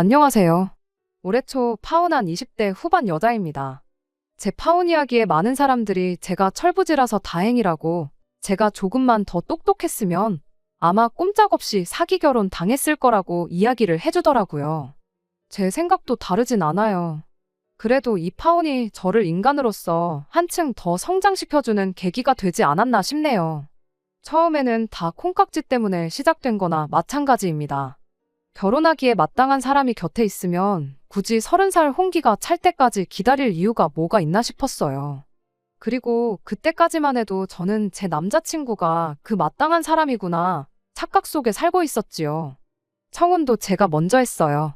안녕하세요. 올해 초 파혼한 20대 후반 여자입니다. 제 파혼 이야기에 많은 사람들이 제가 철부지라서 다행이라고, 제가 조금만 더 똑똑했으면 아마 꼼짝없이 사기 결혼 당했을 거라고 이야기를 해주더라고요. 제 생각도 다르진 않아요. 그래도 이 파혼이 저를 인간으로서 한층 더 성장시켜주는 계기가 되지 않았나 싶네요. 처음에는 다 콩깍지 때문에 시작된 거나 마찬가지입니다. 결혼하기에 마땅한 사람이 곁에 있으면 굳이 30살 홍기가 찰 때까지 기다릴 이유가 뭐가 있나 싶었어요. 그리고 그때까지만 해도 저는 제 남자친구가 그 마땅한 사람이구나 착각 속에 살고 있었지요. 청혼도 제가 먼저 했어요.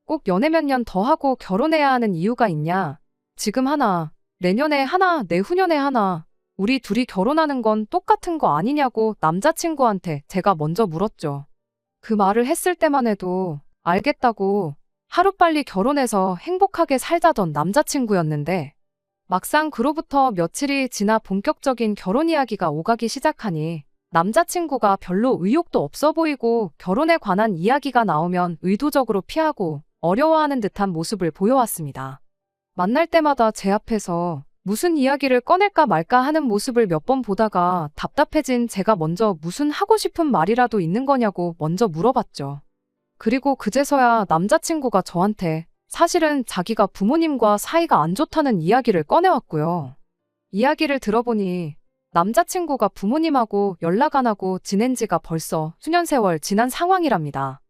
꼭 연애 몇 년 더 하고 결혼해야 하는 이유가 있냐? 지금 하나, 내년에 하나, 내후년에 하나, 우리 둘이 결혼하는 건 똑같은 거 아니냐고 남자친구한테 제가 먼저 물었죠. 그 말을 했을 때만 해도 알겠다고 하루빨리 결혼해서 행복하게 살자던 남자친구였는데, 막상 그로부터 며칠이 지나 본격적인 결혼 이야기가 오가기 시작하니 남자친구가 별로 의욕도 없어 보이고, 결혼에 관한 이야기가 나오면 의도적으로 피하고 어려워하는 듯한 모습을 보여왔습니다. 만날 때마다 제 앞에서 무슨 이야기를 꺼낼까 말까 하는 모습을 몇 번 보다가 답답해진 제가 먼저 무슨 하고 싶은 말이라도 있는 거냐고 먼저 물어봤죠. 그리고 그제서야 남자친구가 저한테 사실은 자기가 부모님과 사이가 안 좋다는 이야기를 꺼내왔고요. 이야기를 들어보니 남자친구가 부모님하고 연락 안 하고 지낸 지가 벌써 수년 세월 지난 상황이랍니다.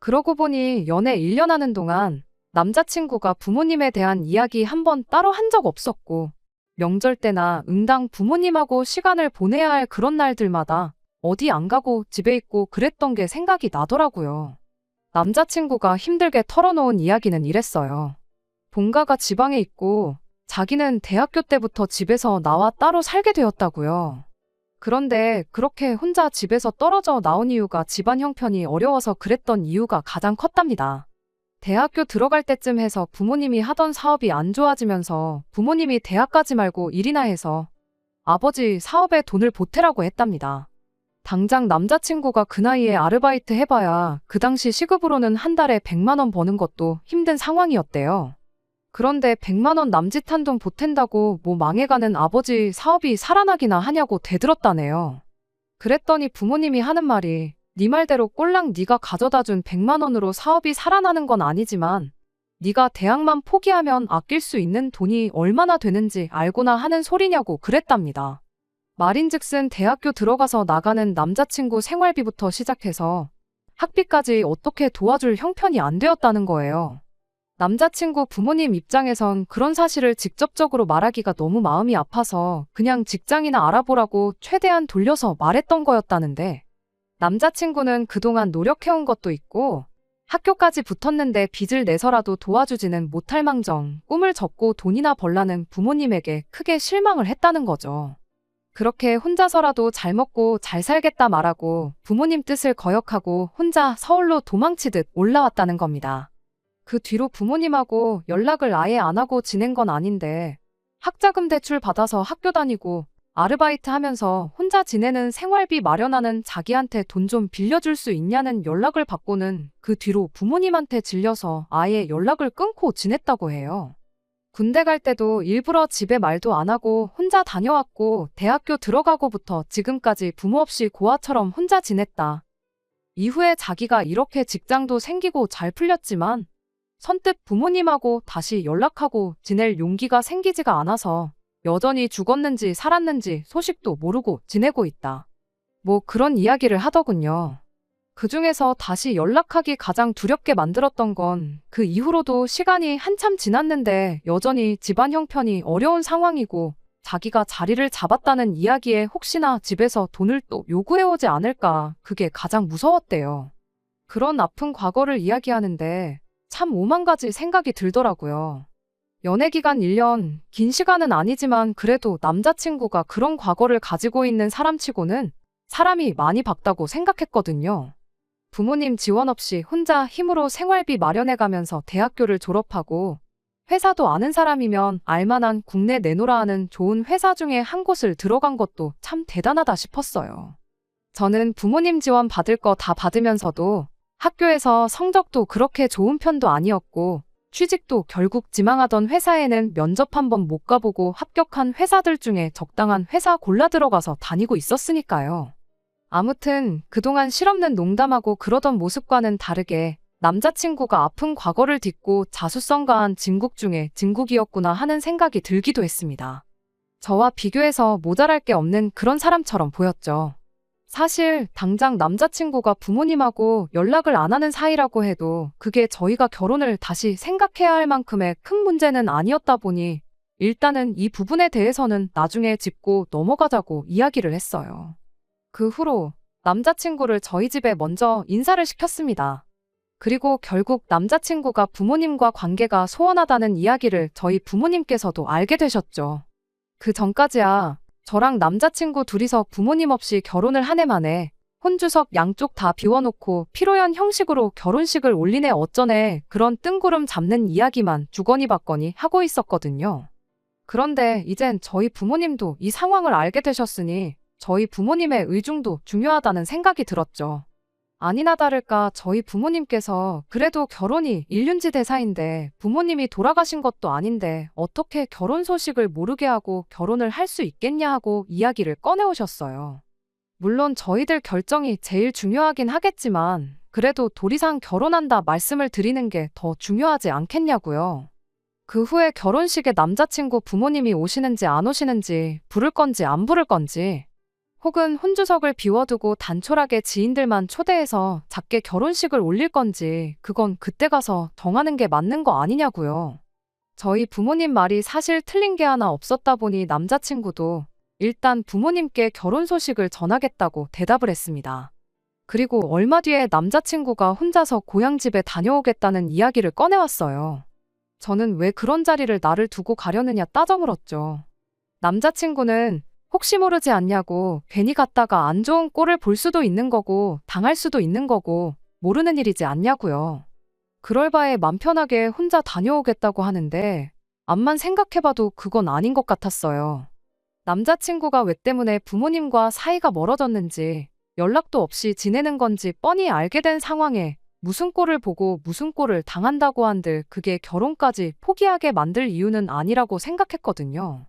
그러고 보니 연애 1년 하는 동안 남자친구가 부모님에 대한 이야기 한 번 따로 한 적 없었고, 명절 때나 응당 부모님하고 시간을 보내야 할 그런 날들마다 어디 안 가고 집에 있고 그랬던 게 생각이 나더라고요. 남자친구가 힘들게 털어놓은 이야기는 이랬어요. 본가가 지방에 있고 자기는 대학교 때부터 집에서 나와 따로 살게 되었다고요. 그런데 그렇게 혼자 집에서 떨어져 나온 이유가 집안 형편이 어려워서 그랬던 이유가 가장 컸답니다. 대학교 들어갈 때쯤 해서 부모님이 하던 사업이 안 좋아지면서 부모님이 대학 가지 말고 일이나 해서 아버지 사업에 돈을 보태라고 했답니다. 당장 남자친구가 그 나이에 아르바이트 해봐야 그 당시 시급으로는 한 달에 100만 원 버는 것도 힘든 상황이었대요. 그런데 100만 원 남짓한 돈 보탠다고 뭐 망해가는 아버지 사업이 살아나기나 하냐고 대들었다네요. 그랬더니 부모님이 하는 말이, 네 말대로 꼴랑 네가 가져다준 100만 원으로 사업이 살아나는 건 아니지만 네가 대학만 포기하면 아낄 수 있는 돈이 얼마나 되는지 알고나 하는 소리냐고 그랬답니다. 말인즉슨 대학교 들어가서 나가는 남자친구 생활비부터 시작해서 학비까지 어떻게 도와줄 형편이 안 되었다는 거예요. 남자친구 부모님 입장에선 그런 사실을 직접적으로 말하기가 너무 마음이 아파서 그냥 직장이나 알아보라고 최대한 돌려서 말했던 거였다는데, 남자친구는 그동안 노력해온 것도 있고 학교까지 붙었는데 빚을 내서라도 도와주지는 못할 망정 꿈을 접고 돈이나 벌라는 부모님에게 크게 실망을 했다는 거죠. 그렇게 혼자서라도 잘 먹고 잘 살겠다 말하고 부모님 뜻을 거역하고 혼자 서울로 도망치듯 올라왔다는 겁니다. 그 뒤로 부모님하고 연락을 아예 안 하고 지낸 건 아닌데, 학자금 대출 받아서 학교 다니고 아르바이트 하면서 혼자 지내는 생활비 마련하는 자기한테 돈 좀 빌려줄 수 있냐는 연락을 받고는 그 뒤로 부모님한테 질려서 아예 연락을 끊고 지냈다고 해요. 군대 갈 때도 일부러 집에 말도 안 하고 혼자 다녀왔고, 대학교 들어가고부터 지금까지 부모 없이 고아처럼 혼자 지냈다. 이후에 자기가 이렇게 직장도 생기고 잘 풀렸지만 선뜻 부모님하고 다시 연락하고 지낼 용기가 생기지가 않아서 여전히 죽었는지 살았는지 소식도 모르고 지내고 있다. 뭐 그런 이야기를 하더군요. 그중에서 다시 연락하기 가장 두렵게 만들었던 건 그 이후로도 시간이 한참 지났는데 여전히 집안 형편이 어려운 상황이고 자기가 자리를 잡았다는 이야기에 혹시나 집에서 돈을 또 요구해오지 않을까, 그게 가장 무서웠대요. 그런 아픈 과거를 이야기하는데 참 오만 가지 생각이 들더라고요. 연애기간 1년, 긴 시간은 아니지만 그래도 남자친구가 그런 과거를 가지고 있는 사람치고는 사람이 많이 밝다고 생각했거든요. 부모님 지원 없이 혼자 힘으로 생활비 마련해가면서 대학교를 졸업하고 회사도 아는 사람이면 알만한 국내 내노라 하는 좋은 회사 중에 한 곳을 들어간 것도 참 대단하다 싶었어요. 저는 부모님 지원 받을 거 다 받으면서도 학교에서 성적도 그렇게 좋은 편도 아니었고, 취직도 결국 지망하던 회사에는 면접 한 번 못 가보고 합격한 회사들 중에 적당한 회사 골라 들어가서 다니고 있었으니까요. 아무튼 그동안 실없는 농담하고 그러던 모습과는 다르게 남자친구가 아픈 과거를 딛고 자수성 가한 진국 중에 진국이었구나 하는 생각이 들기도 했습니다. 저와 비교해서 모자랄 게 없는 그런 사람처럼 보였죠. 사실 당장 남자친구가 부모님하고 연락을 안 하는 사이라고 해도 그게 저희가 결혼을 다시 생각해야 할 만큼의 큰 문제는 아니었다 보니 일단은 이 부분에 대해서는 나중에 짚고 넘어가자고 이야기를 했어요. 그 후로 남자친구를 저희 집에 먼저 인사를 시켰습니다. 그리고 결국 남자친구가 부모님과 관계가 소원하다는 이야기를 저희 부모님께서도 알게 되셨죠. 그 전까지야 저랑 남자친구 둘이서 부모님 없이 결혼을 한 해 만에 혼주석 양쪽 다 비워놓고 피로연 형식으로 결혼식을 올리네 어쩌네 그런 뜬구름 잡는 이야기만 주거니 받거니 하고 있었거든요. 그런데 이젠 저희 부모님도 이 상황을 알게 되셨으니 저희 부모님의 의중도 중요하다는 생각이 들었죠. 아니나 다를까 저희 부모님께서 그래도 결혼이 일륜지 대사인데 부모님이 돌아가신 것도 아닌데 어떻게 결혼 소식을 모르게 하고 결혼을 할 수 있겠냐 하고 이야기를 꺼내오셨어요. 물론 저희들 결정이 제일 중요하긴 하겠지만 그래도 도리상 결혼한다 말씀을 드리는 게 더 중요하지 않겠냐고요. 그 후에 결혼식에 남자친구 부모님이 오시는지 안 오시는지 부를 건지 안 부를 건지 혹은 혼주석을 비워두고 단촐하게 지인들만 초대해서 작게 결혼식을 올릴 건지 그건 그때 가서 정하는 게 맞는 거 아니냐고요. 저희 부모님 말이 사실 틀린 게 하나 없었다 보니 남자친구도 일단 부모님께 결혼 소식을 전하겠다고 대답을 했습니다. 그리고 얼마 뒤에 남자친구가 혼자서 고향집에 다녀오겠다는 이야기를 꺼내왔어요. 저는 왜 그런 자리를 나를 두고 가려느냐 따져 물었죠. 남자친구는 혹시 모르지 않냐고 괜히 갔다가 안 좋은 꼴을 볼 수도 있는 거고 당할 수도 있는 거고 모르는 일이지 않냐고요. 그럴 바에 맘 편하게 혼자 다녀오겠다고 하는데 암만 생각해봐도 그건 아닌 것 같았어요. 남자친구가 왜 때문에 부모님과 사이가 멀어졌는지 연락도 없이 지내는 건지 뻔히 알게 된 상황에 무슨 꼴을 보고 무슨 꼴을 당한다고 한들 그게 결혼까지 포기하게 만들 이유는 아니라고 생각했거든요.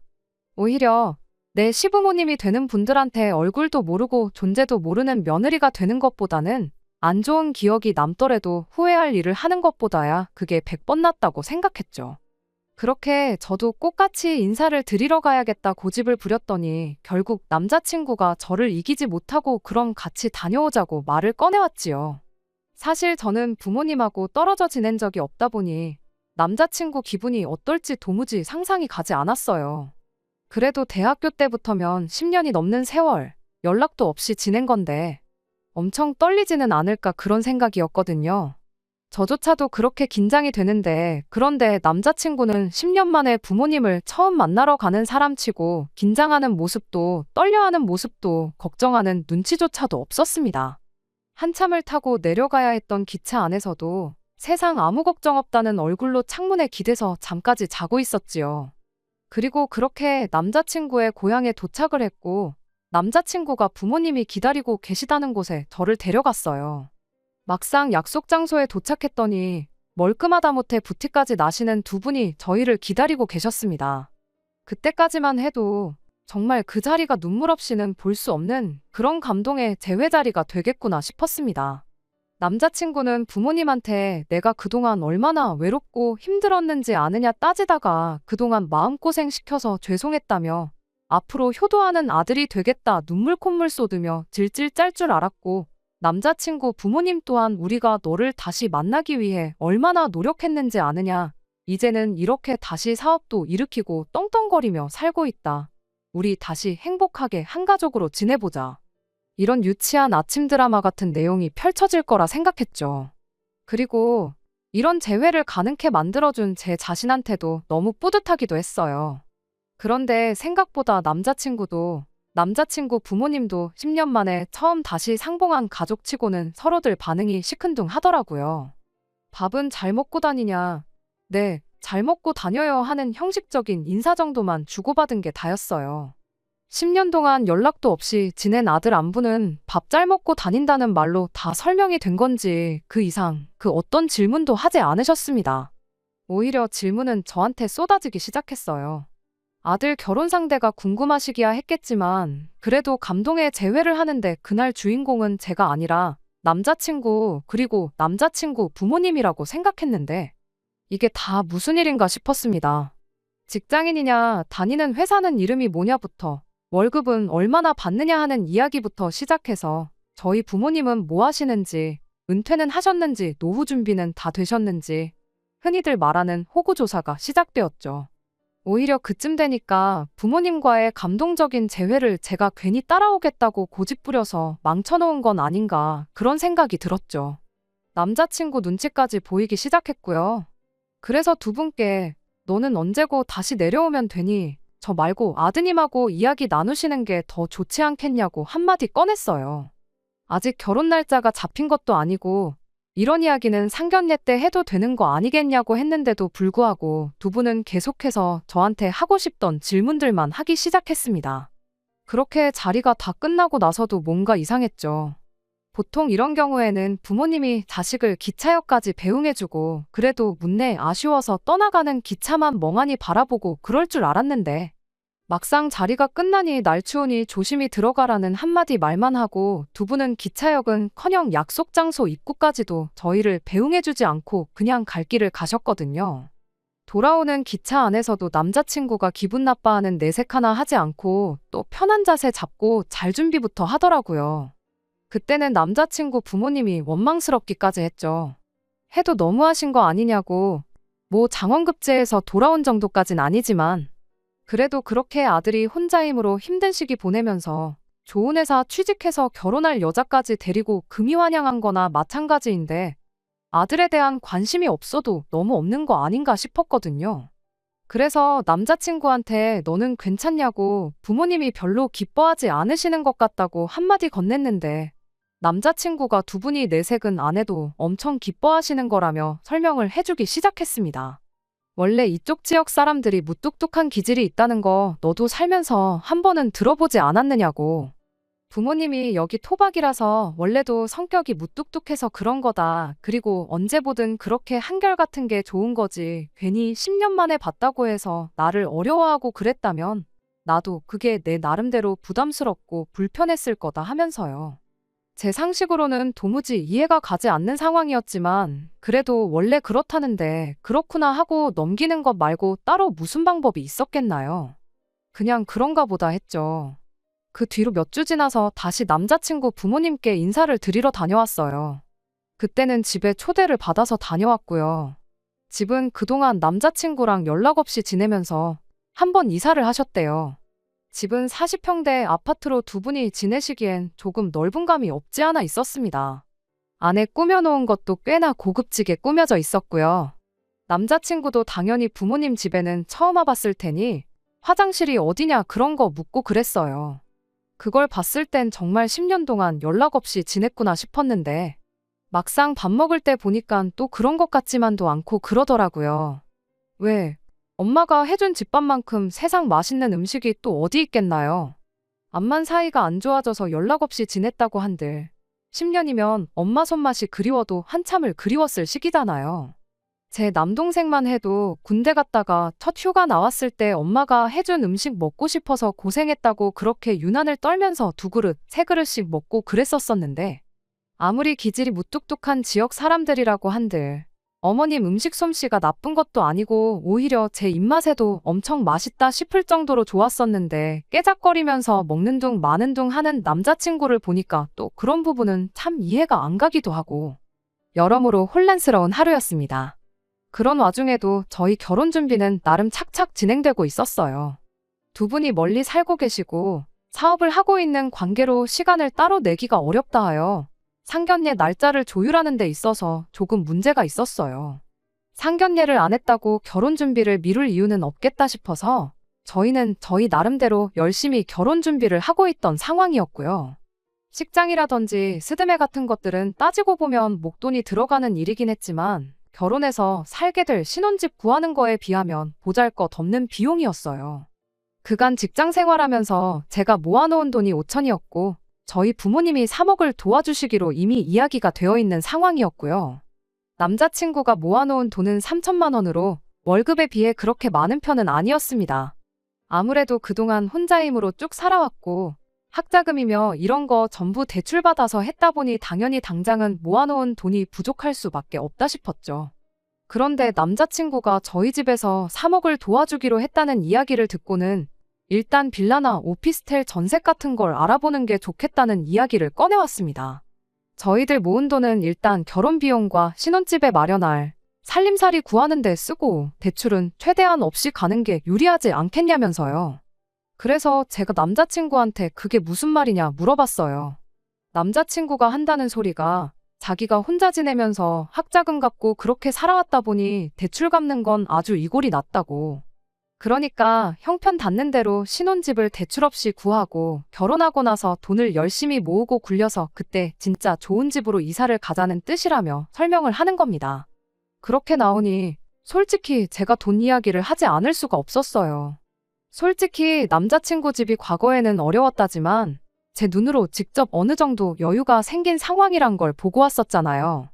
오히려 내 시부모님이 되는 분들한테 얼굴도 모르고 존재도 모르는 며느리가 되는 것보다는 안 좋은 기억이 남더라도 후회할 일을 하는 것보다야 그게 100번 낫다고 생각했죠. 그렇게 저도 똑같이 인사를 드리러 가야겠다 고집을 부렸더니 결국 남자친구가 저를 이기지 못하고 그럼 같이 다녀오자고 말을 꺼내왔지요. 사실 저는 부모님하고 떨어져 지낸 적이 없다 보니 남자친구 기분이 어떨지 도무지 상상이 가지 않았어요. 그래도 대학교 때부터면 10년이 넘는 세월, 연락도 없이 지낸 건데 엄청 떨리지는 않을까 그런 생각이었거든요. 저조차도 그렇게 긴장이 되는데 그런데 남자친구는 10년 만에 부모님을 처음 만나러 가는 사람치고 긴장하는 모습도 떨려하는 모습도 걱정하는 눈치조차도 없었습니다. 한참을 타고 내려가야 했던 기차 안에서도 세상 아무 걱정 없다는 얼굴로 창문에 기대서 잠까지 자고 있었지요. 그리고 그렇게 남자친구의 고향에 도착을 했고 남자친구가 부모님이 기다리고 계시다는 곳에 저를 데려갔어요. 막상 약속 장소에 도착했더니 멀끔하다 못해 부티까지 나시는 두 분이 저희를 기다리고 계셨습니다. 그때까지만 해도 정말 그 자리가 눈물 없이는 볼 수 없는 그런 감동의 재회 자리가 되겠구나 싶었습니다. 남자친구는 부모님한테 내가 그동안 얼마나 외롭고 힘들었는지 아느냐 따지다가 그동안 마음고생 시켜서 죄송했다며 앞으로 효도하는 아들이 되겠다 눈물 콧물 쏟으며 질질 짤 줄 알았고 남자친구 부모님 또한 우리가 너를 다시 만나기 위해 얼마나 노력했는지 아느냐. 이제는 이렇게 다시 사업도 일으키고 떵떵거리며 살고 있다. 우리 다시 행복하게 한 가족으로 지내보자. 이런 유치한 아침 드라마 같은 내용이 펼쳐질 거라 생각했죠. 그리고 이런 재회를 가능케 만들어준 제 자신한테도 너무 뿌듯하기도 했어요. 그런데 생각보다 남자친구 부모님도 10년 만에 처음 다시 상봉한 가족치고는 서로들 반응이 시큰둥하더라고요. 밥은 잘 먹고 다니냐? 네, 잘 먹고 다녀요 하는 형식적인 인사 정도만 주고받은 게 다였어요. 10년 동안 연락도 없이 지낸 아들 안부는 밥 잘 먹고 다닌다는 말로 다 설명이 된 건지 그 이상 그 어떤 질문도 하지 않으셨습니다. 오히려 질문은 저한테 쏟아지기 시작했어요. 아들 결혼 상대가 궁금하시기야 했겠지만 그래도 감동의 재회를 하는데 그날 주인공은 제가 아니라 남자친구 그리고 남자친구 부모님이라고 생각했는데 이게 다 무슨 일인가 싶었습니다. 직장인이냐, 다니는 회사는 이름이 뭐냐부터 월급은 얼마나 받느냐 하는 이야기부터 시작해서 저희 부모님은 뭐 하시는지, 은퇴는 하셨는지, 노후 준비는 다 되셨는지 흔히들 말하는 호구조사가 시작되었죠. 오히려 그쯤 되니까 부모님과의 감동적인 재회를 제가 괜히 따라오겠다고 고집부려서 망쳐놓은 건 아닌가 그런 생각이 들었죠. 남자친구 눈치까지 보이기 시작했고요. 그래서 두 분께 너는 언제고 다시 내려오면 되니 저 말고 아드님하고 이야기 나누시는 게 더 좋지 않겠냐고 한마디 꺼냈어요. 아직 결혼 날짜가 잡힌 것도 아니고 이런 이야기는 상견례 때 해도 되는 거 아니겠냐고 했는데도 불구하고 두 분은 계속해서 저한테 하고 싶던 질문들만 하기 시작했습니다. 그렇게 자리가 다 끝나고 나서도 뭔가 이상했죠. 보통 이런 경우에는 부모님이 자식을 기차역까지 배웅해주고 그래도 문내 아쉬워서 떠나가는 기차만 멍하니 바라보고 그럴 줄 알았는데 막상 자리가 끝나니 날 추우니 조심히 들어가라는 한마디 말만 하고 두 분은 기차역은커녕 약속 장소 입구까지도 저희를 배웅해주지 않고 그냥 갈 길을 가셨거든요. 돌아오는 기차 안에서도 남자친구가 기분 나빠하는 내색 하나 하지 않고 또 편한 자세 잡고 잘 준비부터 하더라고요. 그때는 남자친구 부모님이 원망스럽기까지 했죠. 해도 너무하신 거 아니냐고. 뭐 장원급제에서 돌아온 정도까진 아니지만 그래도 그렇게 아들이 혼자임으로 힘든 시기 보내면서 좋은 회사 취직해서 결혼할 여자까지 데리고 금이환영한 거나 마찬가지인데 아들에 대한 관심이 없어도 너무 없는 거 아닌가 싶었거든요. 그래서 남자친구한테 너는 괜찮냐고 부모님이 별로 기뻐하지 않으시는 것 같다고 한마디 건넸는데 남자친구가 두 분이 내색은 안 해도 엄청 기뻐하시는 거라며 설명을 해주기 시작했습니다. 원래 이쪽 지역 사람들이 무뚝뚝한 기질이 있다는 거 너도 살면서 한 번은 들어보지 않았느냐고. 부모님이 여기 토박이라서 원래도 성격이 무뚝뚝해서 그런 거다. 그리고 언제 보든 그렇게 한결같은 게 좋은 거지. 괜히 10년 만에 봤다고 해서 나를 어려워하고 그랬다면 나도 그게 내 나름대로 부담스럽고 불편했을 거다 하면서요. 제 상식으로는 도무지 이해가 가지 않는 상황이었지만 그래도 원래 그렇다는데 그렇구나 하고 넘기는 것 말고 따로 무슨 방법이 있었겠나요? 그냥 그런가 보다 했죠. 그 뒤로 몇 주 지나서 다시 남자친구 부모님께 인사를 드리러 다녀왔어요. 그때는 집에 초대를 받아서 다녀왔고요. 집은 그동안 남자친구랑 연락 없이 지내면서 한 번 이사를 하셨대요. 집은 40평대 아파트로 두 분이 지내시기엔 조금 넓은 감이 없지 않아 있었습니다. 안에 꾸며놓은 것도 꽤나 고급지게 꾸며져 있었고요. 남자친구도 당연히 부모님 집에는 처음 와봤을 테니 화장실이 어디냐 그런 거 묻고 그랬어요. 그걸 봤을 땐 정말 10년 동안 연락 없이 지냈구나 싶었는데 막상 밥 먹을 때 보니깐 또 그런 것 같지만도 않고 그러더라고요. 왜? 엄마가 해준 집밥만큼 세상 맛있는 음식이 또 어디 있겠나요? 암만 사이가 안 좋아져서 연락 없이 지냈다고 한들 10년이면 엄마 손맛이 그리워도 한참을 그리웠을 시기잖아요. 제 남동생만 해도 군대 갔다가 첫 휴가 나왔을 때 엄마가 해준 음식 먹고 싶어서 고생했다고 그렇게 유난을 떨면서 두 그릇, 세 그릇씩 먹고 그랬었었는데 아무리 기질이 무뚝뚝한 지역 사람들이라고 한들 어머님 음식 솜씨가 나쁜 것도 아니고 오히려 제 입맛에도 엄청 맛있다 싶을 정도로 좋았었는데 깨작거리면서 먹는 둥 마는 둥 하는 남자친구를 보니까 또 그런 부분은 참 이해가 안 가기도 하고 여러모로 혼란스러운 하루였습니다. 그런 와중에도 저희 결혼 준비는 나름 착착 진행되고 있었어요. 두 분이 멀리 살고 계시고 사업을 하고 있는 관계로 시간을 따로 내기가 어렵다 하여 상견례 날짜를 조율하는 데 있어서 조금 문제가 있었어요. 상견례를 안 했다고 결혼 준비를 미룰 이유는 없겠다 싶어서 저희는 저희 나름대로 열심히 결혼 준비를 하고 있던 상황이었고요. 식장이라든지 스드메 같은 것들은 따지고 보면 목돈이 들어가는 일이긴 했지만 결혼해서 살게 될 신혼집 구하는 거에 비하면 보잘것없는 비용이었어요. 그간 직장 생활하면서 제가 모아놓은 돈이 5천이었고 저희 부모님이 3억을 도와주시기로 이미 이야기가 되어 있는 상황이었고요. 남자친구가 모아놓은 돈은 3천만 원으로 월급에 비해 그렇게 많은 편은 아니었습니다. 아무래도 그동안 혼자 힘으로 쭉 살아왔고 학자금이며 이런 거 전부 대출받아서 했다 보니 당연히 당장은 모아놓은 돈이 부족할 수밖에 없다 싶었죠. 그런데 남자친구가 저희 집에서 3억을 도와주기로 했다는 이야기를 듣고는 일단 빌라나 오피스텔 전셋 같은 걸 알아보는 게 좋겠다는 이야기를 꺼내왔습니다. 저희들 모은 돈은 일단 결혼 비용과 신혼집에 마련할 살림살이 구하는 데 쓰고 대출은 최대한 없이 가는 게 유리하지 않겠냐면서요. 그래서 제가 남자친구한테 그게 무슨 말이냐 물어봤어요. 남자친구가 한다는 소리가 자기가 혼자 지내면서 학자금 갚고 그렇게 살아왔다 보니 대출 갚는 건 아주 이골이 났다고. 그러니까 형편 닿는 대로 신혼집을 대출 없이 구하고 결혼하고 나서 돈을 열심히 모으고 굴려서 그때 진짜 좋은 집으로 이사를 가자는 뜻이라며 설명을 하는 겁니다. 그렇게 나오니 솔직히 제가 돈 이야기를 하지 않을 수가 없었어요. 솔직히 남자친구 집이 과거에는 어려웠다지만 제 눈으로 직접 어느 정도 여유가 생긴 상황이란 걸 보고 왔었잖아요.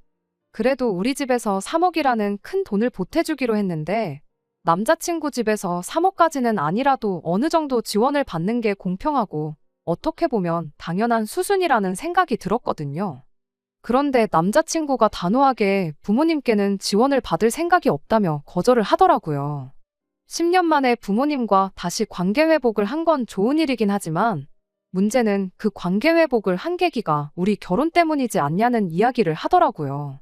그래도 우리 집에서 3억이라는 큰 돈을 보태주기로 했는데 남자친구 집에서 3억까지는 아니라도 어느 정도 지원을 받는 게 공평하고 어떻게 보면 당연한 수순이라는 생각이 들었거든요. 그런데 남자친구가 단호하게 부모님께는 지원을 받을 생각이 없다며 거절을 하더라고요. 10년 만에 부모님과 다시 관계 회복을 한 건 좋은 일이긴 하지만 문제는 그 관계 회복을 한 계기가 우리 결혼 때문이지 않냐는 이야기를 하더라고요.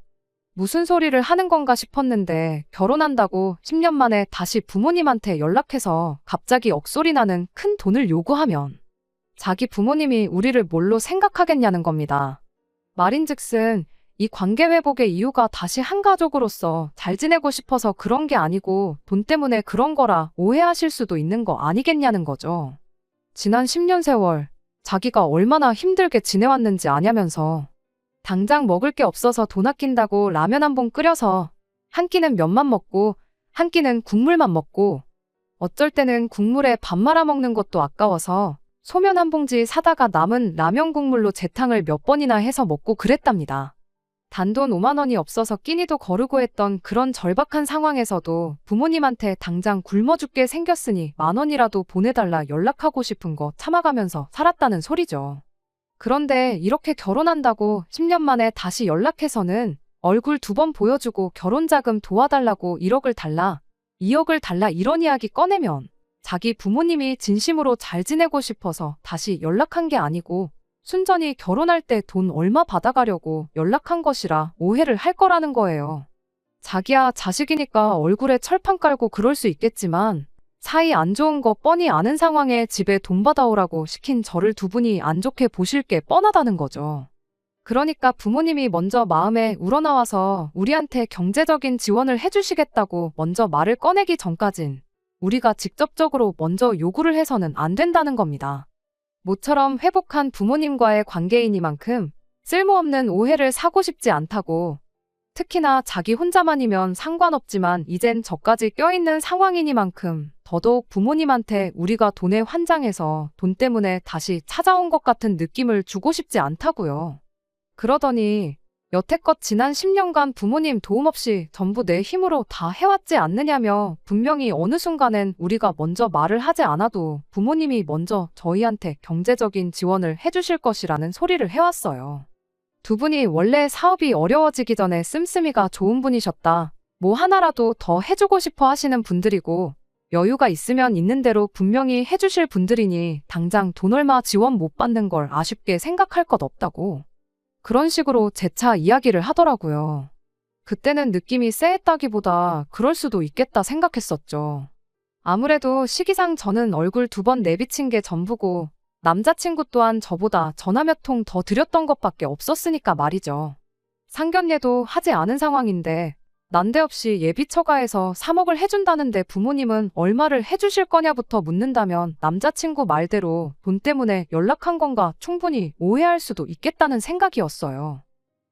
무슨 소리를 하는 건가 싶었는데 결혼한다고 10년 만에 다시 부모님한테 연락해서 갑자기 억소리 나는 큰 돈을 요구하면 자기 부모님이 우리를 뭘로 생각하겠냐는 겁니다. 말인즉슨 이 관계 회복의 이유가 다시 한 가족으로서 잘 지내고 싶어서 그런 게 아니고 돈 때문에 그런 거라 오해하실 수도 있는 거 아니겠냐는 거죠. 지난 10년 세월 자기가 얼마나 힘들게 지내왔는지 아냐면서 당장 먹을 게 없어서 돈 아낀다고 라면 한 봉 끓여서 한 끼는 면만 먹고 한 끼는 국물만 먹고 어쩔 때는 국물에 밥 말아 먹는 것도 아까워서 소면 한 봉지 사다가 남은 라면 국물로 재탕을 몇 번이나 해서 먹고 그랬답니다. 단돈 5만 원이 없어서 끼니도 거르고 했던 그런 절박한 상황에서도 부모님한테 당장 굶어 죽게 생겼으니 10,000원이라도 보내달라 연락하고 싶은 거 참아가면서 살았다는 소리죠. 그런데 이렇게 결혼한다고 10년 만에 다시 연락해서는 얼굴 2번 보여주고 결혼자금 도와달라고 1억을 달라, 2억을 달라 이런 이야기 꺼내면 자기 부모님이 진심으로 잘 지내고 싶어서 다시 연락한 게 아니고 순전히 결혼할 때 돈 얼마 받아가려고 연락한 것이라 오해를 할 거라는 거예요. 자기야 자식이니까 얼굴에 철판 깔고 그럴 수 있겠지만 사이 안 좋은 거 뻔히 아는 상황에 집에 돈 받아오라고 시킨 저를 두 분이 안 좋게 보실 게 뻔하다는 거죠. 그러니까 부모님이 먼저 마음에 우러나와서 우리한테 경제적인 지원을 해주시겠다고 먼저 말을 꺼내기 전까진 우리가 직접적으로 먼저 요구를 해서는 안 된다는 겁니다. 모처럼 회복한 부모님과의 관계이니만큼 쓸모없는 오해를 사고 싶지 않다고, 특히나 자기 혼자만이면 상관없지만 이젠 저까지 껴있는 상황이니만큼 더더욱 부모님한테 우리가 돈에 환장해서 돈 때문에 다시 찾아온 것 같은 느낌을 주고 싶지 않다고요. 그러더니 여태껏 지난 10년간 부모님 도움 없이 전부 내 힘으로 다 해왔지 않느냐며 분명히 어느 순간엔 우리가 먼저 말을 하지 않아도 부모님이 먼저 저희한테 경제적인 지원을 해주실 것이라는 소리를 해왔어요. 두 분이 원래 사업이 어려워지기 전에 씀씀이가 좋은 분이셨다. 뭐 하나라도 더 해주고 싶어 하시는 분들이고 여유가 있으면 있는 대로 분명히 해주실 분들이니 당장 돈 얼마 지원 못 받는 걸 아쉽게 생각할 것 없다고. 그런 식으로 재차 이야기를 하더라고요. 그때는 느낌이 쎄했다기보다 그럴 수도 있겠다 생각했었죠. 아무래도 시기상 저는 얼굴 2번 내비친 게 전부고 남자친구 또한 저보다 전화 몇 통 더 드렸던 것밖에 없었으니까 말이죠. 상견례도 하지 않은 상황인데 난데없이 예비 처가에서 3억을 해준다는데 부모님은 얼마를 해주실 거냐부터 묻는다면 남자친구 말대로 돈 때문에 연락한 건가 충분히 오해할 수도 있겠다는 생각이었어요.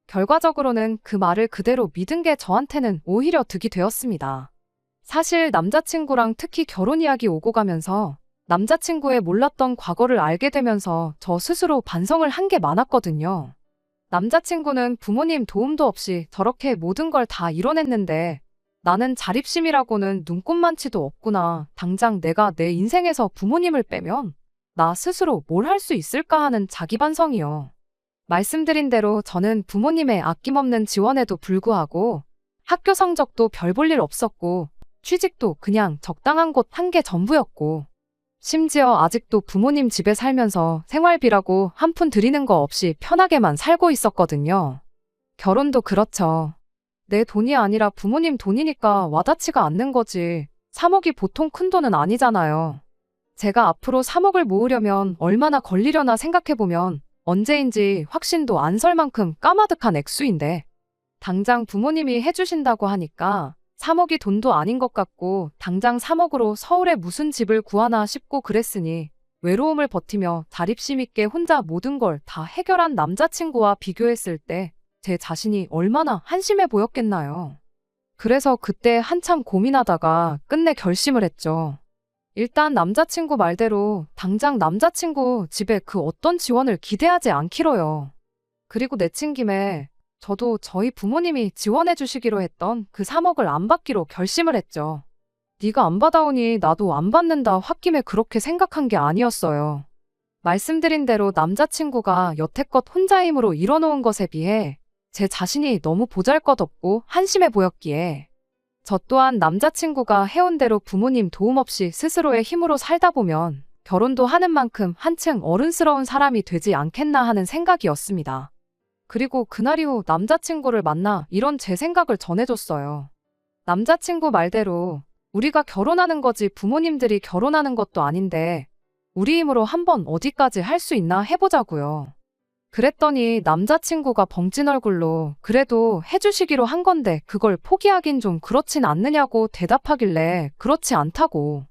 결과적으로는 그 말을 그대로 믿은 게 저한테는 오히려 득이 되었습니다. 사실 남자친구랑 특히 결혼 이야기 오고 가면서 남자친구의 몰랐던 과거를 알게 되면서 저 스스로 반성을 한 게 많았거든요. 남자친구는 부모님 도움도 없이 저렇게 모든 걸 다 이뤄냈는데 나는 자립심이라고는 눈꼽만치도 없구나. 당장 내가 내 인생에서 부모님을 빼면 나 스스로 뭘 할 수 있을까 하는 자기 반성이요. 말씀드린 대로 저는 부모님의 아낌없는 지원에도 불구하고 학교 성적도 별 볼 일 없었고 취직도 그냥 적당한 곳 한 게 전부였고 심지어 아직도 부모님 집에 살면서 생활비라고 한 푼 드리는 거 없이 편하게만 살고 있었거든요. 결혼도 그렇죠. 내 돈이 아니라 부모님 돈이니까 와닿지가 않는 거지. 3억이 보통 큰 돈은 아니잖아요. 제가 앞으로 3억을 모으려면 얼마나 걸리려나 생각해보면 언제인지 확신도 안 설 만큼 까마득한 액수인데 당장 부모님이 해주신다고 하니까 3억이 돈도 아닌 것 같고 당장 3억으로 서울에 무슨 집을 구하나 싶고 그랬으니 외로움을 버티며 자립심 있게 혼자 모든 걸 다 해결한 남자친구와 비교했을 때 제 자신이 얼마나 한심해 보였겠나요. 그래서 그때 한참 고민하다가 끝내 결심을 했죠. 일단 남자친구 말대로 당장 남자친구 집에 그 어떤 지원을 기대하지 않기로요. 그리고 내친 김에 저도 저희 부모님이 지원해 주시기로 했던 그 3억을 안 받기로 결심을 했죠. 네가 안 받아오니 나도 안 받는다 홧김에 그렇게 생각한 게 아니었어요. 말씀드린 대로 남자친구가 여태껏 혼자 힘으로 이뤄놓은 것에 비해 제 자신이 너무 보잘것없고 한심해 보였기에 저 또한 남자친구가 해온 대로 부모님 도움 없이 스스로의 힘으로 살다 보면 결혼도 하는 만큼 한층 어른스러운 사람이 되지 않겠나 하는 생각이었습니다. 그리고 그날 이후 남자친구를 만나 이런 제 생각을 전해줬어요. 남자친구 말대로 우리가 결혼하는 거지 부모님들이 결혼하는 것도 아닌데 우리 힘으로 한번 어디까지 할 수 있나 해보자고요. 그랬더니 남자친구가 벙찐 얼굴로 그래도 해주시기로 한 건데 그걸 포기하긴 좀 그렇진 않느냐고 대답하길래 그렇지 않다고.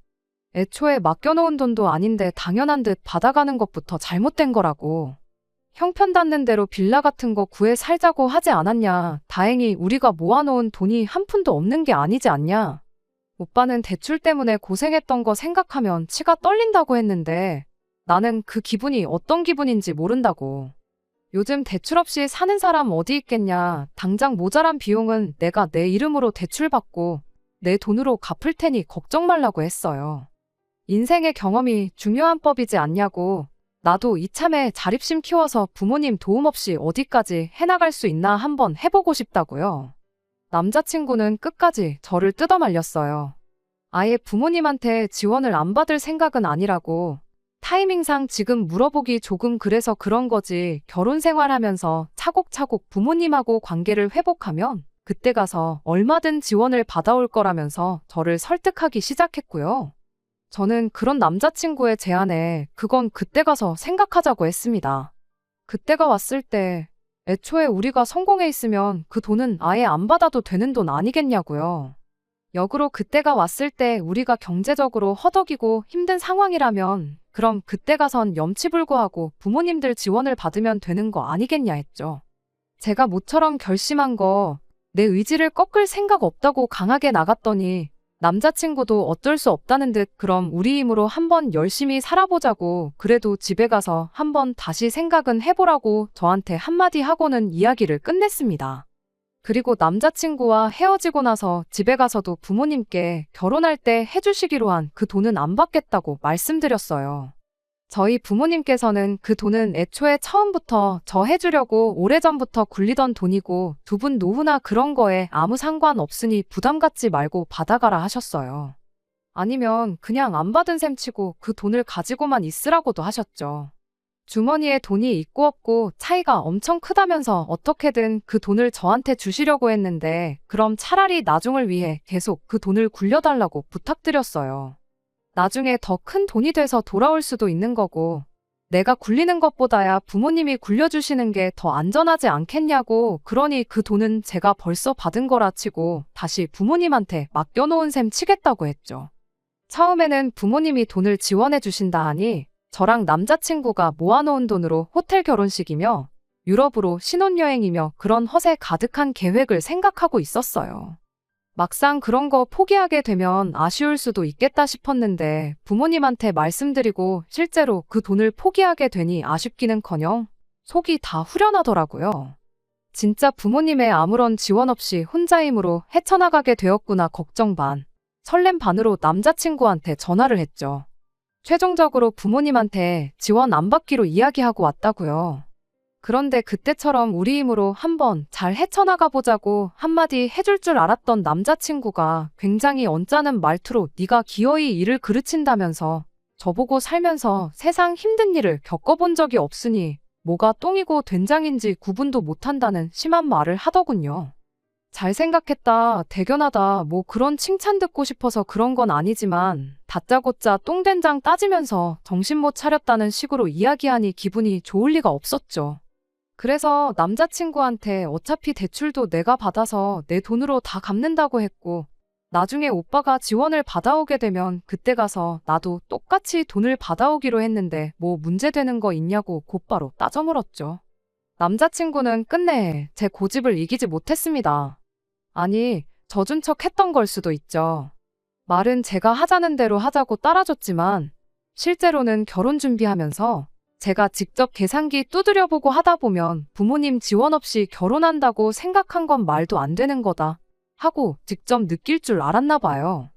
애초에 맡겨놓은 돈도 아닌데 당연한 듯 받아가는 것부터 잘못된 거라고. 형편 닿는 대로 빌라 같은 거 구해 살자고 하지 않았냐. 다행히 우리가 모아놓은 돈이 한 푼도 없는 게 아니지 않냐. 오빠는 대출 때문에 고생했던 거 생각하면 치가 떨린다고 했는데 나는 그 기분이 어떤 기분인지 모른다고. 요즘 대출 없이 사는 사람 어디 있겠냐. 당장 모자란 비용은 내가 내 이름으로 대출받고 내 돈으로 갚을 테니 걱정 말라고 했어요. 인생의 경험이 중요한 법이지 않냐고. 나도 이참에 자립심 키워서 부모님 도움 없이 어디까지 해나갈 수 있나 한번 해보고 싶다고요. 남자친구는 끝까지 저를 뜯어말렸어요. 아예 부모님한테 지원을 안 받을 생각은 아니라고. 타이밍상 지금 물어보기 조금 그래서 그런 거지. 결혼 생활하면서 차곡차곡 부모님하고 관계를 회복하면 그때 가서 얼마든 지원을 받아올 거라면서 저를 설득하기 시작했고요. 저는 그런 남자친구의 제안에 그건 그때 가서 생각하자고 했습니다. 그때가 왔을 때 애초에 우리가 성공해 있으면 그 돈은 아예 안 받아도 되는 돈 아니겠냐고요. 역으로 그때가 왔을 때 우리가 경제적으로 허덕이고 힘든 상황이라면 그럼 그때 가선 염치불구하고 부모님들 지원을 받으면 되는 거 아니겠냐 했죠. 제가 모처럼 결심한 거 내 의지를 꺾을 생각 없다고 강하게 나갔더니 남자친구도 어쩔 수 없다는 듯 그럼 우리 힘으로 한번 열심히 살아보자고 그래도 집에 가서 한번 다시 생각은 해보라고 저한테 한마디 하고는 이야기를 끝냈습니다. 그리고 남자친구와 헤어지고 나서 집에 가서도 부모님께 결혼할 때 해주시기로 한 그 돈은 안 받겠다고 말씀드렸어요. 저희 부모님께서는 그 돈은 애초에 처음부터 저 해주려고 오래전부터 굴리던 돈이고 두 분 노후나 그런 거에 아무 상관 없으니 부담 갖지 말고 받아가라 하셨어요. 아니면 그냥 안 받은 셈 치고 그 돈을 가지고만 있으라고도 하셨죠. 주머니에 돈이 있고 없고 차이가 엄청 크다면서 어떻게든 그 돈을 저한테 주시려고 했는데 그럼 차라리 나중을 위해 계속 그 돈을 굴려달라고 부탁드렸어요. 나중에 더 큰 돈이 돼서 돌아올 수도 있는 거고 내가 굴리는 것보다야 부모님이 굴려주시는 게 더 안전하지 않겠냐고. 그러니 그 돈은 제가 벌써 받은 거라 치고 다시 부모님한테 맡겨놓은 셈 치겠다고 했죠. 처음에는 부모님이 돈을 지원해 주신다 하니 저랑 남자친구가 모아놓은 돈으로 호텔 결혼식이며 유럽으로 신혼여행이며 그런 허세 가득한 계획을 생각하고 있었어요. 막상 그런 거 포기하게 되면 아쉬울 수도 있겠다 싶었는데 부모님한테 말씀드리고 실제로 그 돈을 포기하게 되니 아쉽기는커녕 속이 다 후련하더라고요. 진짜 부모님의 아무런 지원 없이 혼자 힘으로 헤쳐나가게 되었구나 걱정 반, 설렘 반으로 남자친구한테 전화를 했죠. 최종적으로 부모님한테 지원 안 받기로 이야기하고 왔다고요. 그런데 그때처럼 우리 힘으로 한번 잘 헤쳐나가 보자고 한마디 해줄 줄 알았던 남자친구가 굉장히 언짢은 말투로 네가 기어이 일을 그르친다면서 저보고 살면서 세상 힘든 일을 겪어본 적이 없으니 뭐가 똥이고 된장인지 구분도 못한다는 심한 말을 하더군요. 잘 생각했다, 대견하다, 뭐 그런 칭찬 듣고 싶어서 그런 건 아니지만 다짜고짜 똥된장 따지면서 정신 못 차렸다는 식으로 이야기하니 기분이 좋을 리가 없었죠. 그래서 남자친구한테 어차피 대출도 내가 받아서 내 돈으로 다 갚는다고 했고 나중에 오빠가 지원을 받아오게 되면 그때 가서 나도 똑같이 돈을 받아오기로 했는데 뭐 문제되는 거 있냐고 곧바로 따져 물었죠. 남자친구는 끝내 제 고집을 이기지 못했습니다. 아니, 져준 척 했던 걸 수도 있죠. 말은 제가 하자는 대로 하자고 따라줬지만 실제로는 결혼 준비하면서 제가 직접 계산기 두드려보고 하다 보면 부모님 지원 없이 결혼한다고 생각한 건 말도 안 되는 거다 하고 직접 느낄 줄 알았나 봐요.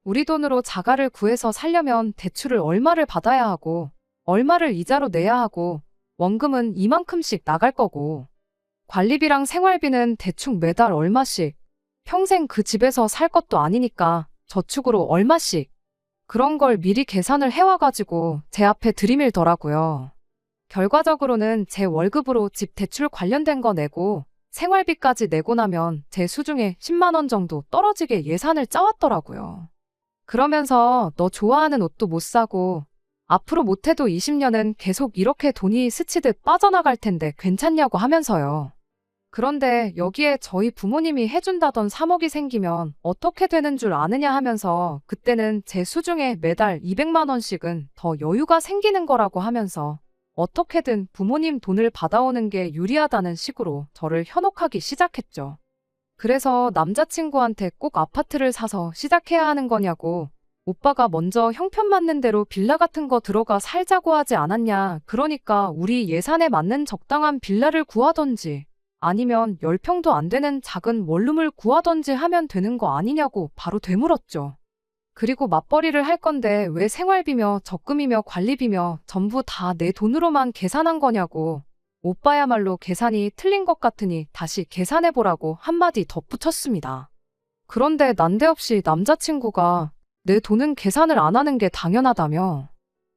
우리 돈으로 자가를 구해서 살려면 대출을 얼마를 받아야 하고 얼마를 이자로 내야 하고 원금은 이만큼씩 나갈 거고 관리비랑 생활비는 대충 매달 얼마씩 평생 그 집에서 살 것도 아니니까 저축으로 얼마씩 그런 걸 미리 계산을 해와가지고 제 앞에 들이밀더라고요. 결과적으로는 제 월급으로 집 대출 관련된 거 내고 생활비까지 내고 나면 제 수중에 10만 원 정도 떨어지게 예산을 짜왔더라고요. 그러면서 너 좋아하는 옷도 못 사고 앞으로 못해도 20년은 계속 이렇게 돈이 스치듯 빠져나갈 텐데 괜찮냐고 하면서요. 그런데 여기에 저희 부모님이 해준다던 3억이 생기면 어떻게 되는 줄 아느냐 하면서 그때는 제 수중에 매달 200만 원씩은 더 여유가 생기는 거라고 하면서 어떻게든 부모님 돈을 받아오는 게 유리하다는 식으로 저를 현혹하기 시작했죠. 그래서 남자친구한테 꼭 아파트를 사서 시작해야 하는 거냐고 오빠가 먼저 형편 맞는 대로 빌라 같은 거 들어가 살자고 하지 않았냐. 그러니까 우리 예산에 맞는 적당한 빌라를 구하던지 아니면 10평도 안 되는 작은 원룸을 구하던지 하면 되는 거 아니냐고 바로 되물었죠. 그리고 맞벌이를 할 건데 왜 생활비며 적금이며 관리비며 전부 다 내 돈으로만 계산한 거냐고 오빠야말로 계산이 틀린 것 같으니 다시 계산해보라고 한마디 덧붙였습니다. 그런데 난데없이 남자친구가 내 돈은 계산을 안 하는 게 당연하다며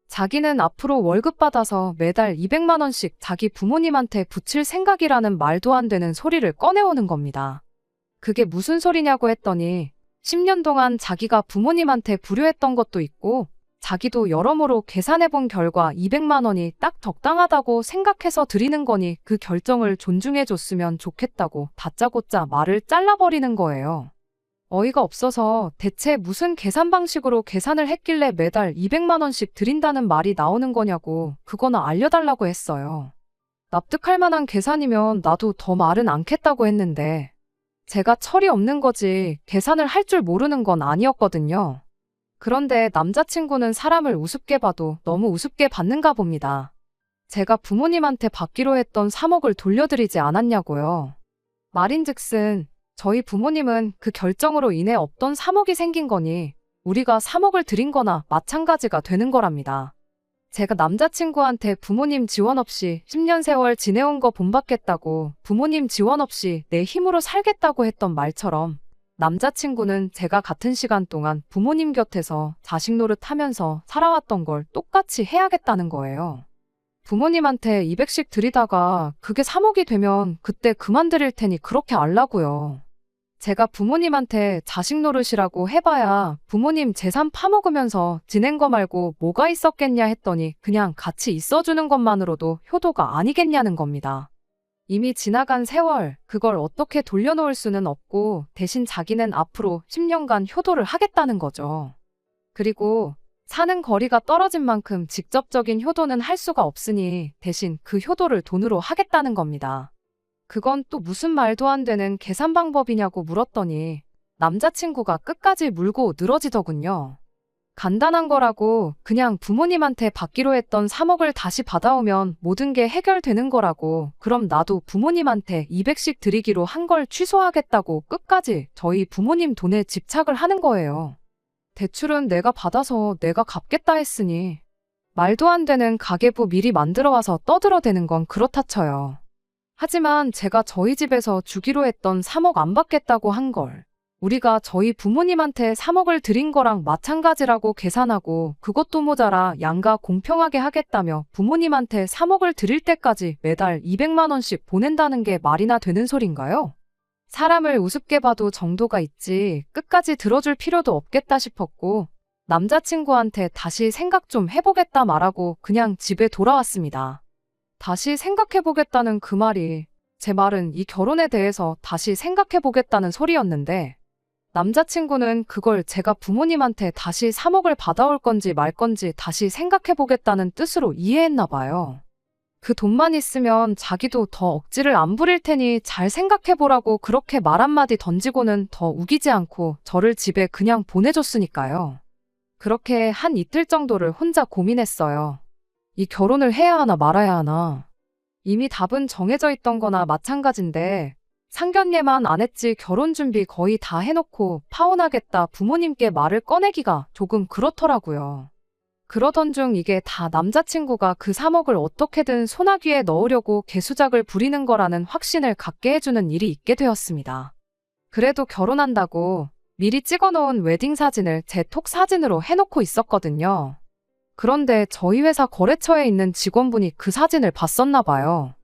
자기는 앞으로 월급 받아서 매달 200만 원씩 자기 부모님한테 붙일 생각이라는 말도 안 되는 소리를 꺼내오는 겁니다. 그게 무슨 소리냐고 했더니 10년 동안 자기가 부모님한테 불효했던 것도 있고 자기도 여러모로 계산해본 결과 200만 원이 딱 적당하다고 생각해서 드리는 거니 그 결정을 존중해줬으면 좋겠다고 다짜고짜 말을 잘라버리는 거예요. 어이가 없어서 대체 무슨 계산 방식으로 계산을 했길래 매달 200만 원씩 드린다는 말이 나오는 거냐고 그거나 알려달라고 했어요. 납득할 만한 계산이면 나도 더 말은 않겠다고 했는데 제가 철이 없는 거지 계산을 할 줄 모르는 건 아니었거든요. 그런데 남자친구는 사람을 우습게 봐도 너무 우습게 받는가 봅니다. 제가 부모님한테 받기로 했던 3억을 돌려드리지 않았냐고요. 말인즉슨 저희 부모님은 그 결정으로 인해 없던 3억이 생긴 거니 우리가 3억을 드린 거나 마찬가지가 되는 거랍니다. 제가 남자친구한테 부모님 지원 없이 10년 세월 지내온 거 본받겠다고 부모님 지원 없이 내 힘으로 살겠다고 했던 말처럼 남자친구는 제가 같은 시간 동안 부모님 곁에서 자식 노릇하면서 살아왔던 걸 똑같이 해야겠다는 거예요. 부모님한테 200씩 드리다가 그게 3억이 되면 그때 그만 드릴 테니 그렇게 알라고요. 제가 부모님한테 자식 노릇이라고 해봐야 부모님 재산 파먹으면서 지낸 거 말고 뭐가 있었겠냐 했더니 그냥 같이 있어주는 것만으로도 효도가 아니겠냐는 겁니다. 이미 지나간 세월, 그걸 어떻게 돌려놓을 수는 없고 대신 자기는 앞으로 10년간 효도를 하겠다는 거죠. 그리고 사는 거리가 떨어진 만큼 직접적인 효도는 할 수가 없으니 대신 그 효도를 돈으로 하겠다는 겁니다. 그건 또 무슨 말도 안 되는 계산 방법이냐고 물었더니 남자친구가 끝까지 물고 늘어지더군요. 간단한 거라고 그냥 부모님한테 받기로 했던 3억을 다시 받아오면 모든 게 해결되는 거라고 그럼 나도 부모님한테 200씩 드리기로 한 걸 취소하겠다고 끝까지 저희 부모님 돈에 집착을 하는 거예요. 대출은 내가 받아서 내가 갚겠다 했으니 말도 안 되는 가계부 미리 만들어 와서 떠들어대는 건 그렇다 쳐요. 하지만 제가 저희 집에서 주기로 했던 3억 안 받겠다고 한 걸 우리가 저희 부모님한테 3억을 드린 거랑 마찬가지라고 계산하고 그것도 모자라 양가 공평하게 하겠다며 부모님한테 3억을 드릴 때까지 매달 200만 원씩 보낸다는 게 말이나 되는 소린가요? 사람을 우습게 봐도 정도가 있지 끝까지 들어줄 필요도 없겠다 싶었고 남자친구한테 다시 생각 좀 해보겠다 말하고 그냥 집에 돌아왔습니다. 다시 생각해보겠다는 그 말이 제 말은 이 결혼에 대해서 다시 생각해보겠다는 소리였는데 남자친구는 그걸 제가 부모님한테 다시 3억을 받아올 건지 말 건지 다시 생각해보겠다는 뜻으로 이해했나 봐요. 그 돈만 있으면 자기도 더 억지를 안 부릴 테니 잘 생각해보라고 그렇게 말 한마디 던지고는 더 우기지 않고 저를 집에 그냥 보내줬으니까요. 그렇게 한 이틀 정도를 혼자 고민했어요. 이 결혼을 해야 하나 말아야 하나. 이미 답은 정해져 있던 거나 마찬가지인데 상견례만 안 했지 결혼 준비 거의 다 해놓고 파혼하겠다 부모님께 말을 꺼내기가 조금 그렇더라고요. 그러던 중 이게 다 남자친구가 그 3억을 어떻게든 소나귀에 넣으려고 개수작을 부리는 거라는 확신을 갖게 해주는 일이 있게 되었습니다. 그래도 결혼한다고 미리 찍어놓은 웨딩 사진을 제 톡 사진으로 해놓고 있었거든요. 그런데 저희 회사 거래처에 있는 직원분이 그 사진을 봤었나 봐요.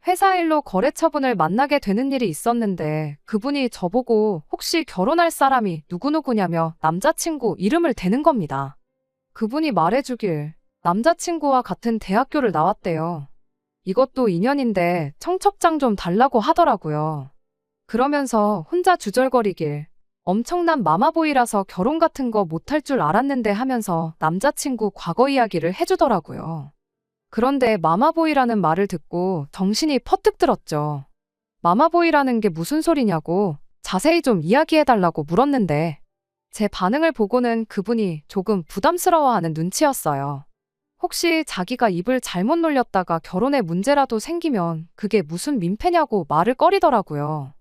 회사 일로 거래처분을 만나게 되는 일이 있었는데 그분이 저보고 혹시 결혼할 사람이 누구누구냐며 남자친구 이름을 대는 겁니다. 그분이 말해주길 남자친구와 같은 대학교를 나왔대요. 이것도 인연인데 청첩장 좀 달라고 하더라고요. 그러면서 혼자 주절거리길 엄청난 마마보이라서 결혼 같은 거 못할 줄 알았는데 하면서 남자친구 과거 이야기를 해주더라고요. 그런데 마마보이라는 말을 듣고 정신이 퍼뜩 들었죠. 마마보이라는 게 무슨 소리냐고 자세히 좀 이야기해달라고 물었는데 제 반응을 보고는 그분이 조금 부담스러워하는 눈치였어요. 혹시 자기가 입을 잘못 놀렸다가 결혼에 문제라도 생기면 그게 무슨 민폐냐고 말을 꺼리더라고요.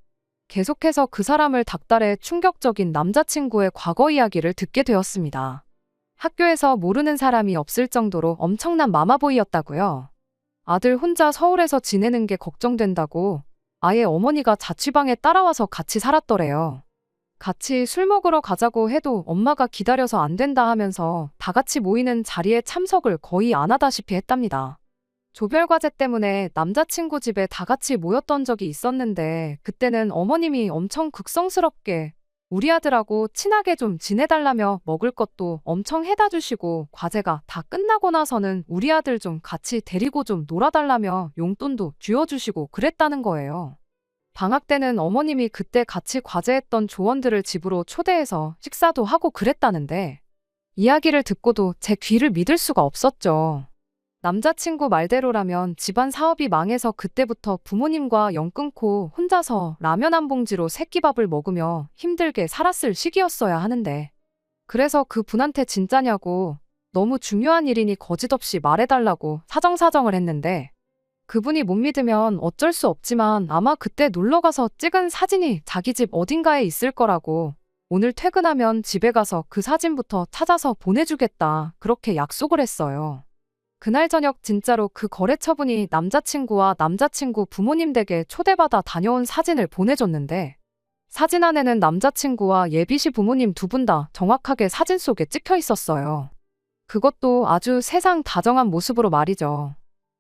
계속해서 그 사람을 닥달해 충격적인 남자친구의 과거 이야기를 듣게 되었습니다. 학교에서 모르는 사람이 없을 정도로 엄청난 마마보이였다고요. 아들 혼자 서울에서 지내는 게 걱정된다고 아예 어머니가 자취방에 따라와서 같이 살았더래요. 같이 술 먹으러 가자고 해도 엄마가 기다려서 안 된다 하면서 다 같이 모이는 자리에 참석을 거의 안 하다시피 했답니다. 조별과제 때문에 남자친구 집에 다 같이 모였던 적이 있었는데 그때는 어머님이 엄청 극성스럽게 우리 아들하고 친하게 좀 지내달라며 먹을 것도 엄청 해다 주시고 과제가 다 끝나고 나서는 우리 아들 좀 같이 데리고 좀 놀아달라며 용돈도 쥐어주시고 그랬다는 거예요. 방학 때는 어머님이 그때 같이 과제했던 조원들을 집으로 초대해서 식사도 하고 그랬다는데 이야기를 듣고도 제 귀를 믿을 수가 없었죠. 남자친구 말대로라면 집안 사업이 망해서 그때부터 부모님과 연 끊고 혼자서 라면 한 봉지로 새끼밥을 먹으며 힘들게 살았을 시기였어야 하는데 그래서 그 분한테 진짜냐고 너무 중요한 일이니 거짓없이 말해달라고 사정사정을 했는데 그분이 못 믿으면 어쩔 수 없지만 아마 그때 놀러가서 찍은 사진이 자기 집 어딘가에 있을 거라고 오늘 퇴근하면 집에 가서 그 사진부터 찾아서 보내주겠다 그렇게 약속을 했어요. 그날 저녁 진짜로 그 거래처분이 남자친구와 남자친구 부모님 댁에 초대받아 다녀온 사진을 보내줬는데 사진 안에는 남자친구와 예비시 부모님 두 분 다 정확하게 사진 속에 찍혀 있었어요. 그것도 아주 세상 다정한 모습으로 말이죠.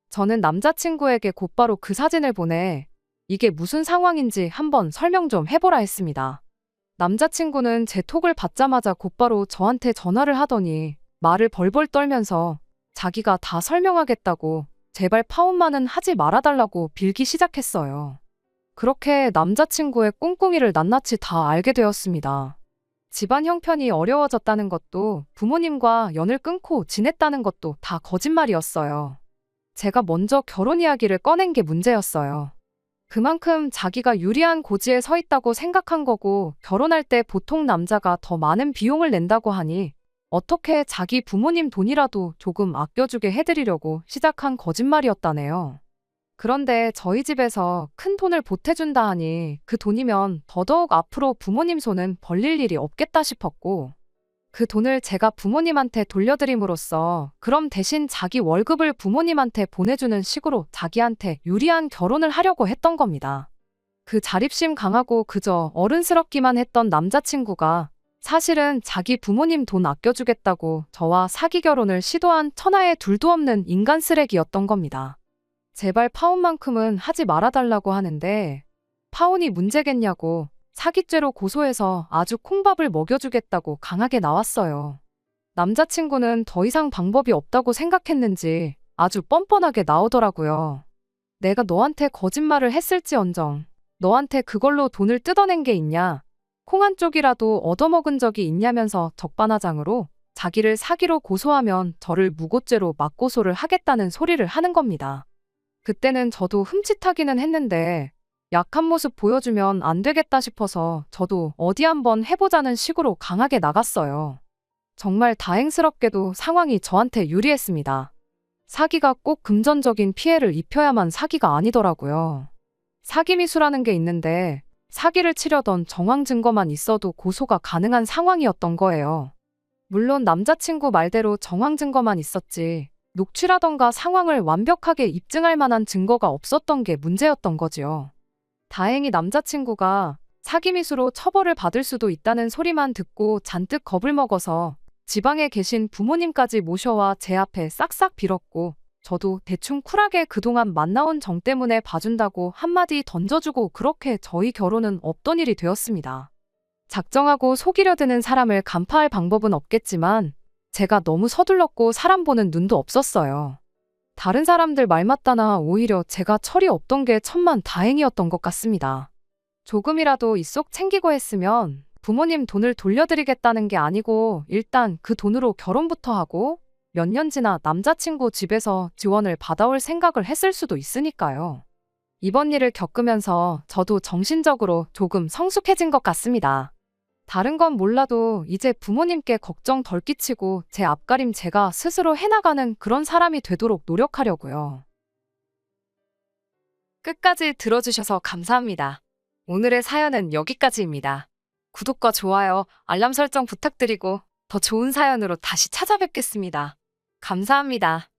저는 남자친구에게 곧바로 그 사진을 보내 이게 무슨 상황인지 한번 설명 좀 해보라 했습니다. 남자친구는 제 톡을 받자마자 곧바로 저한테 전화를 하더니 말을 벌벌 떨면서 자기가 다 설명하겠다고 제발 파혼만은 하지 말아달라고 빌기 시작했어요. 그렇게 남자친구의 꿍꿍이를 낱낱이 다 알게 되었습니다. 집안 형편이 어려워졌다는 것도 부모님과 연을 끊고 지냈다는 것도 다 거짓말이었어요. 제가 먼저 결혼 이야기를 꺼낸 게 문제였어요. 그만큼 자기가 유리한 고지에 서 있다고 생각한 거고 결혼할 때 보통 남자가 더 많은 비용을 낸다고 하니 어떻게 자기 부모님 돈이라도 조금 아껴주게 해드리려고 시작한 거짓말이었다네요. 그런데 저희 집에서 큰 돈을 보태준다 하니 그 돈이면 더더욱 앞으로 부모님 손은 벌릴 일이 없겠다 싶었고 그 돈을 제가 부모님한테 돌려드림으로써 그럼 대신 자기 월급을 부모님한테 보내주는 식으로 자기한테 유리한 결혼을 하려고 했던 겁니다. 그 자립심 강하고 그저 어른스럽기만 했던 남자친구가 사실은 자기 부모님 돈 아껴주겠다고 저와 사기 결혼을 시도한 천하에 둘도 없는 인간 쓰레기였던 겁니다. 제발 파혼만큼은 하지 말아달라고 하는데 파혼이 문제겠냐고 사기죄로 고소해서 아주 콩밥을 먹여주겠다고 강하게 나왔어요. 남자친구는 더 이상 방법이 없다고 생각했는지 아주 뻔뻔하게 나오더라고요. 내가 너한테 거짓말을 했을지언정 너한테 그걸로 돈을 뜯어낸 게 있냐? 콩 한 쪽이라도 얻어먹은 적이 있냐면서 적반하장으로 자기를 사기로 고소하면 저를 무고죄로 맞고소를 하겠다는 소리를 하는 겁니다. 그때는 저도 흠칫하기는 했는데 약한 모습 보여주면 안 되겠다 싶어서 저도 어디 한번 해보자는 식으로 강하게 나갔어요. 정말 다행스럽게도 상황이 저한테 유리했습니다. 사기가 꼭 금전적인 피해를 입혀야만 사기가 아니더라고요. 사기 미수라는 게 있는데 사기를 치려던 정황 증거만 있어도 고소가 가능한 상황이었던 거예요. 물론 남자친구 말대로 정황 증거만 있었지 녹취라던가 상황을 완벽하게 입증할 만한 증거가 없었던 게 문제였던 거지요. 다행히 남자친구가 사기미수로 처벌을 받을 수도 있다는 소리만 듣고 잔뜩 겁을 먹어서 지방에 계신 부모님까지 모셔와 제 앞에 싹싹 빌었고 저도 대충 쿨하게 그동안 만나온 정 때문에 봐준다고 한마디 던져주고 그렇게 저희 결혼은 없던 일이 되었습니다. 작정하고 속이려 드는 사람을 간파할 방법은 없겠지만 제가 너무 서둘렀고 사람 보는 눈도 없었어요. 다른 사람들 말 맞다나 오히려 제가 철이 없던 게 천만 다행이었던 것 같습니다. 조금이라도 이 속 챙기고 했으면 부모님 돈을 돌려드리겠다는 게 아니고 일단 그 돈으로 결혼부터 하고 몇 년 지나 남자친구 집에서 지원을 받아올 생각을 했을 수도 있으니까요. 이번 일을 겪으면서 저도 정신적으로 조금 성숙해진 것 같습니다. 다른 건 몰라도 이제 부모님께 걱정 덜 끼치고 제 앞가림 제가 스스로 해나가는 그런 사람이 되도록 노력하려고요. 끝까지 들어주셔서 감사합니다. 오늘의 사연은 여기까지입니다. 구독과 좋아요, 알람 설정 부탁드리고 더 좋은 사연으로 다시 찾아뵙겠습니다. 감사합니다.